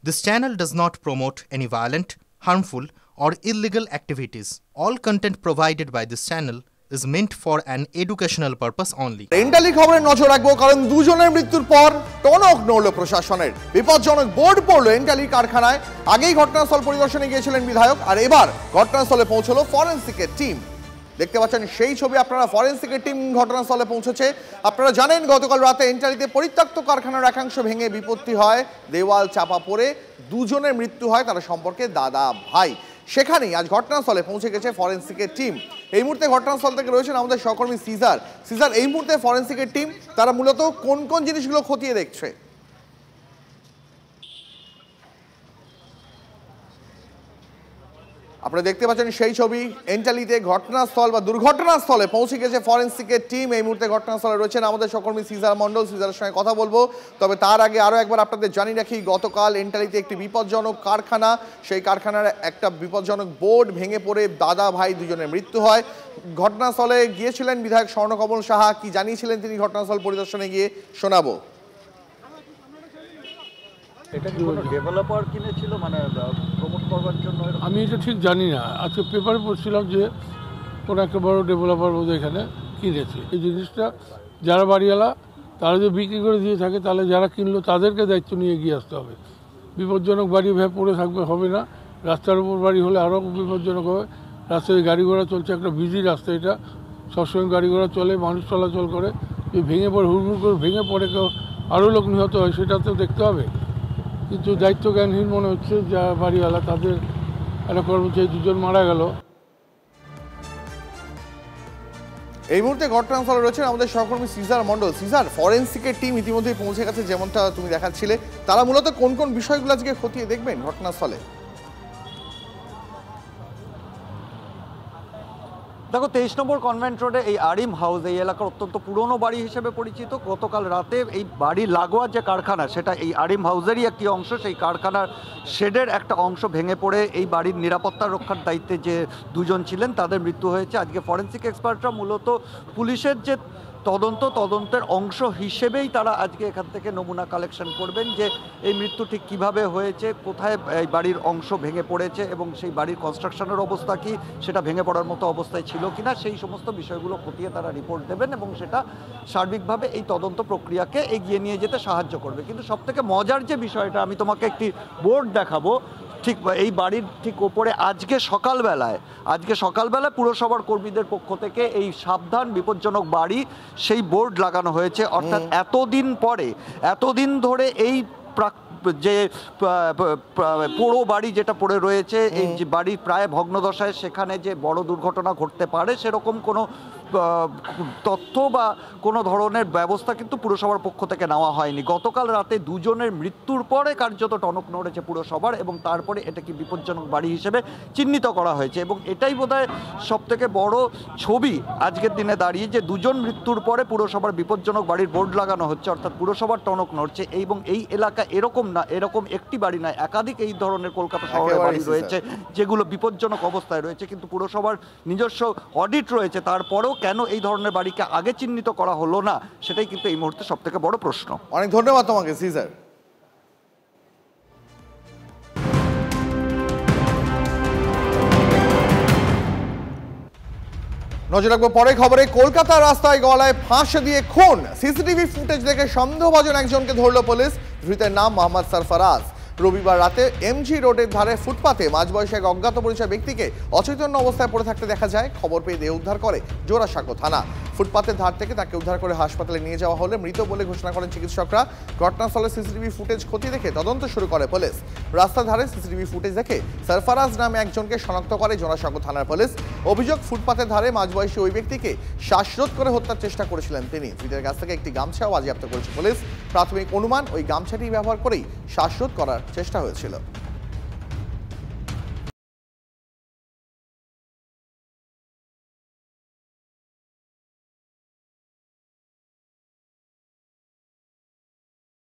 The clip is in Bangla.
This channel does not promote any violent, harmful, or illegal activities. All content provided by this channel is meant for an educational purpose only. Entally খবরে নজর রাখবো কারণ দুজনের মৃত্যুর পর টনক নড়ল প্রশাসনের। বিপজ্জনক বোর্ড পড়ল এন্টালি কারখানায়। আগেই ঘটনাস্থল পরিদর্শনে গিয়েছিলেন বিধায়ক, আর এবার ঘটনাস্থলে পৌঁছলো ফরেনসিকের টিম। দেখতে পাচ্ছেন সেই ছবি আপনারা, ফরেনসিকের টিম ঘটনাস্থলে পৌঁছেছে। আপনারা জানেন গতকাল রাতে এন্টালিতে পরিত্যক্ত কারখানার একাংশ ভেঙে বিপত্তি হয়, দেওয়াল চাপা পড়ে দুজনের মৃত্যু হয়, তারা সম্পর্কে দাদা ভাই। সেখানেই আজ ঘটনাস্থলে পৌঁছে গেছে ফরেনসিকের টিম। এই মুহূর্তে ঘটনাস্থল থেকে রয়েছেন আমাদের সহকর্মী সিজার। সিজার, এই মুহূর্তে ফরেনসিকের টিম তারা মূলত কোন কোন জিনিসগুলো খতিয়ে দেখছে? আপনারা দেখতে পাচ্ছেন সেই ছবি, এন্টালিতে ঘটনাস্থল বা দুর্ঘটনাস্থলে পৌঁছে গেছে ফরেনসিকের টিম। এই মুহূর্তে ঘটনাস্থলে রয়েছেন আমাদের সহকর্মী সিজার মণ্ডল। সিজারের সঙ্গে কথা বলবো, তবে তার আগে আরও একবার আপনাদের জানিয়ে রাখি, গতকাল এন্টালিতে একটি বিপজ্জনক কারখানা, সেই কারখানার একটা বিপজ্জনক বোর্ড ভেঙে পড়ে দাদা ভাই দুজনের মৃত্যু হয়। ঘটনাস্থলে গিয়েছিলেন বিধায়ক স্বর্ণকমল সাহা। কি জানিয়েছিলেন তিনি ঘটনাস্থল পরিদর্শনে গিয়ে, শোনাবো। এটা কি কোনো ডেভেলপার কিনেছিল, মানে প্রমোট করবার জন্য? আমি এটা ঠিক জানি না। আজকে পেপারে পড়ছিলাম যে কোনো একটা বড় ডেভেলপার বোধহয় এখানে কিনেছে এই জিনিসটা। যারা বাড়িওয়ালা তারা যদি বিক্রি করে দিয়ে থাকে, তাহলে যারা কিনলো তাদেরকে দায়িত্ব নিয়ে এগিয়ে আসতে হবে। বিপজ্জনক বাড়ি ভেবে পড়ে থাকবে হবে না। রাস্তার উপর বাড়ি হলে আরও বিপজ্জনক হবে। রাস্তায় গাড়ি ঘোড়া চলছে, একটা বিজি রাস্তা এটা, সবসময় গাড়ি ঘোড়া চলে, মানুষ চলাচল করে। যদি ভেঙে পড়ে, হুড় করে ভেঙে পড়ে কেউ আরও লোক নিহত হয়, সেটা তো দেখতে হবে। কিন্তু দায়িত্ব জ্ঞানহীন মনে হচ্ছে যা বাড়িওয়ালা, তাদের একটা কর্মচারী দুজন মারা গেল। এই মুহূর্তে ঘটনাস্থলে রয়েছেন আমাদের সহকর্মী সিজার মণ্ডল। সিজার, ফরেনসিকের টিম ইতিমধ্যেই পৌঁছে গেছে, যেমনটা তুমি দেখাচ্ছিলে। তারা মূলত কোন কোন বিষয়গুলো আজকে খতিয়ে দেখবেন ঘটনাস্থলে? দেখো, 23 নম্বর কনভেন্ট রোডে এই আরিম হাউস, এই এলাকার অত্যন্ত পুরনো বাড়ি হিসেবে পরিচিত। গতকাল রাতে এই বাড়ির লাগোয়া যে কারখানা, সেটা এই আরিম হাউসেরই একটি অংশ। সেই কারখানার শেডের একটা অংশ ভেঙে পড়ে এই বাড়ির নিরাপত্তা রক্ষার দায়িত্বে যে দুজন ছিলেন তাদের মৃত্যু হয়েছে। আজকে ফরেনসিক এক্সপার্টরা মূলত পুলিশের যে তদন্তের অংশ হিসেবেই তারা আজকে এখান থেকে নমুনা কালেকশন করবেন, যে এই মৃত্যু ঠিক কীভাবে হয়েছে, কোথায় এই বাড়ির অংশ ভেঙে পড়েছে এবং সেই বাড়ির কনস্ট্রাকশনের অবস্থা কি, সেটা ভেঙে পড়ার মতো অবস্থায় ছিল কিনা, সেই সমস্ত বিষয়গুলো খতিয়ে তারা রিপোর্ট দেবেন এবং সেটা সার্বিকভাবে এই তদন্ত প্রক্রিয়াকে এগিয়ে নিয়ে যেতে সাহায্য করবে। কিন্তু সবথেকে মজার যে বিষয়টা, আমি তোমাকে একটি বোর্ড দেখাবো, ঠিক এই বাড়ির ঠিক ওপরে আজকে সকালবেলায় পুরসভার কর্মীদের পক্ষ থেকে এই সাবধান বিপজ্জনক বাড়ি সেই বোর্ড লাগানো হয়েছে। অর্থাৎ এতদিন ধরে এই যে পুরো বাড়ি যেটা পড়ে রয়েছে, এই যে বাড়ি প্রায় ভগ্নদশায়, সেখানে যে বড় দুর্ঘটনা ঘটতে পারে সেরকম কোনো তথ্য বা কোনো ধরনের ব্যবস্থা কিন্তু পুরসভার পক্ষ থেকে নেওয়া হয়নি। গতকাল রাতে দুজনের মৃত্যুর পরে কার্যত টনক নড়েছে পুরসভার, এবং তারপরে এটাকে বিপজ্জনক বাড়ি হিসেবে চিহ্নিত করা হয়েছে। এবং এটাই বোধহয় সবথেকে বড় ছবি আজকের দিনে দাঁড়িয়ে, যে দুজন মৃত্যুর পরে পুরসভার বিপজ্জনক বাড়ির বোর্ড লাগানো হচ্ছে, অর্থাৎ পুরসভার টনক নড়ছে। এবং এই এলাকা এরকম একটি বাড়ি নয়, একাধিক এই ধরনের কলকাতা শহরে বাড়ি রয়েছে যেগুলো বিপজ্জনক অবস্থায় রয়েছে। কিন্তু পুরসভার নিজস্ব অডিট রয়েছে, তারপরেও কেন এই ধরনের বাড়িকে আগে চিহ্নিত করা হলো না, সেটাই কিন্তু এই মুহূর্তে সবথেকে বড় প্রশ্ন। অনেক ধন্যবাদ তোমাকে সিজার। নজর রাখবো পরে খবরে। কলকাতার রাস্তায় গলায় ফাঁস দিয়ে খুন, সিসিটিভি ফুটেজ দেখে সন্দেহভাজন একজনকে ধরল পুলিশ। ধৃতের নাম মোহাম্মদ সরফরাজ। রবিবার রাতে এমজি রোডের ধারে ফুটপাতে মাঝবয়সী এক অজ্ঞাত পরিচয় ব্যক্তিকে অচৈতন্য অবস্থায় পড়ে থাকতে দেখা যায়। খবর পেয়ে দেহ উদ্ধার করে জোড়াসাঁকো থানা। ফুটপাতের ধার থেকে তাকে উদ্ধার করে হাসপাতালে নিয়ে যাওয়া হলে মৃত বলে ঘোষণা করেন চিকিৎসকরা। ঘটনাস্থলে সিসিটিভি ফুটেজ খতিয়ে দেখে তদন্ত শুরু করে পুলিশ। রাস্তার ধারে সিসিটিভি ফুটেজ দেখে সরফরাজ নামে একজনকে শনাক্ত করে জোড়াসাঁকো থানার পুলিশ। অভিযোগ, ফুটপাতের ধারে মাঝবয়সী ওই ব্যক্তিকে শ্বাসরোধ করে হত্যার চেষ্টা করেছিলেন তিনি। ধৃতের কাছ থেকে একটি গামছাও বাজেয়াপ্ত করেছে পুলিশ। প্রাথমিক অনুমান, ওই গামছাটি ব্যবহার করেই শ্বাসরোধ করার চেষ্টা হয়েছিল।